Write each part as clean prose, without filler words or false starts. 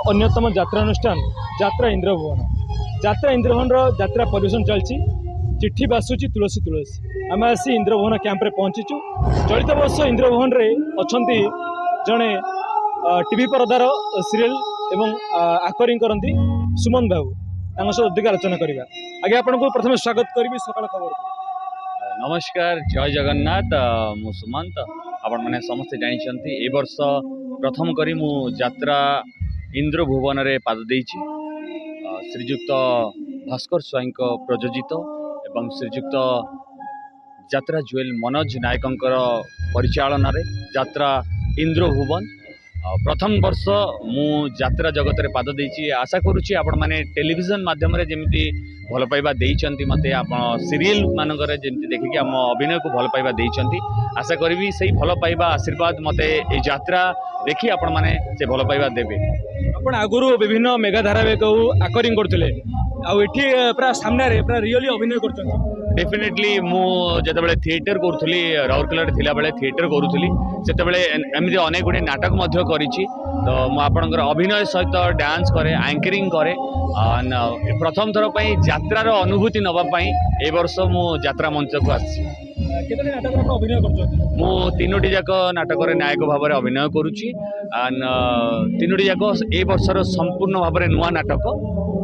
अन्यतम यात्रा अनुष्ठान यात्रा इंद्रभुवन। यात्रा इंद्रभुवन यात्रा परिवेशन चलती चिट्ठी बासुची तुलसी तुलसी। आम आसी इंद्रभुवन कैंप्रे पहुँचीचु। चलित वर्ष इंद्रभुवन अच्छा जड़े टीवी परदार सीरियल एवं आकरिंग करती सुमन बाबू सहित अधिक आलोचना करवा। आगे आपको प्रथम स्वागत करी सकाल खबर को। नमस्कार, जय जगन्नाथ। मु सुमंत। आपण मैंने समस्ते जानते ए वर्ष प्रथम करी मु यात्रा इंद्रभुवन रे पाद देइछि। श्रीजुक्त भास्कर स्वाई प्रयोजित एवं श्रीजुक्त यात्रा जुएल मनोज नायकंकर परिचालन रे यात्रा इंद्रभुवन प्रथम वर्ष मु यात्रा जगत रे पाद देइछि। आशा करुछि आपण माने टेलीविजन माध्यम रे जेमिति भल पाइबा देइचंती मते आपण सीरियल मानकर जेमिति देखिकि हम अभिनय को भल पाइबा देइचंती। आशा करबी सही भल पाइबा आशीर्वाद मते ए यात्रा देखि आपण माने से भल पाइबा देबे। आपण आगुरु विभिन्न मेगा धारावाहिक आकरिंग करथिले आ एठी पूरा सामने रे पूरा रियली अभिनय करथंती। डेफिनेटली मु जेतेबेले थिएटर करूथली राउरकेला थिला बेले थिएटर करूथली सेतेबेले एमिति अनेक गुडी नाटक मध्य करिछि। तो मु आपनकर अभिनय सहित डांस करे, एंकरिंग करे। प्रथम थर पई यात्रार अनुभूति नबा पई ए वर्ष मु यात्रा मंच को आछि। केतने नाटक रो अभिनय करछथि? मु तीनोटी जाक नाटक रे नायक भाव रे अभिनय करूछि। तीनोटी जाक ए वर्षर संपूर्ण भाव रे नुवा नाटक।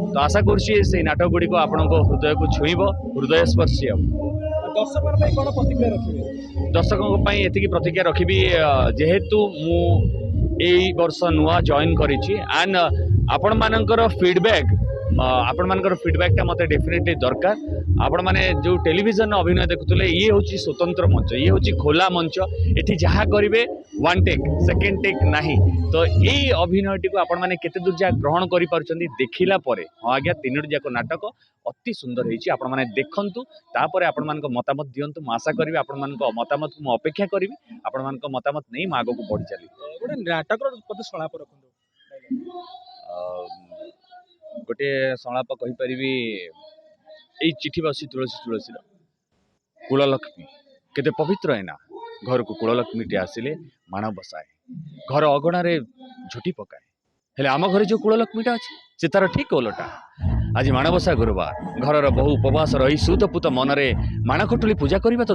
तो आशा करुछि से नाटक गुडी को आपनको हृदय को छुईबो, हृदय स्पर्शी हम। दर्शक पई कोन प्रतिक्रिया रखिबे? दर्शकों पई एतिकी प्रतिक्रिया रखिबी जेहेतु मु एई वर्ष नुआ जॉइन करिछि। एंड आपण मानकर फीडबैक टा मते डेफिनेटली दरकार। आपण माने जो टेलीविजन अभिनय देखुतले ये होची स्वतंत्र मंच, ये होची खोला मंच। एठी जहा करिवे वन टेक सेकंड टेक नाही। तो एई अभिनयटी को आपण माने केते दूर जा ग्रहण करि पारुचंदी देखिला परे। हां आज्ञा तीनोटी जाको नाटक अति सुंदर होईछि। आपण माने देखंतु तापरे आपण मानको मतामत दियंतु। म आशा करबी आपण मानको मतामत को म अपेक्षा करबी। आपण मानको मतामत नै म आगो को बढ़ी चली। गोटे नाटक रो पद सलाप रखंतु। गोटे संलाप कहि परिबी ए चिठी बासी तुलसी तुलसी कुललक्ष्मी केते पवित्र है ना। घर को कुललक्ष्मी टे आसिले माण बसाए, घर अगणा रे झुटी पकाए। हेले आम घर जो कुललक्ष्मीटा अच्छे से तार ठीक ओलटा। आज माणबसा गुरुवार घर बहु उपवास रही सुतपुत मनरे माण खटुली पूजा करबा तो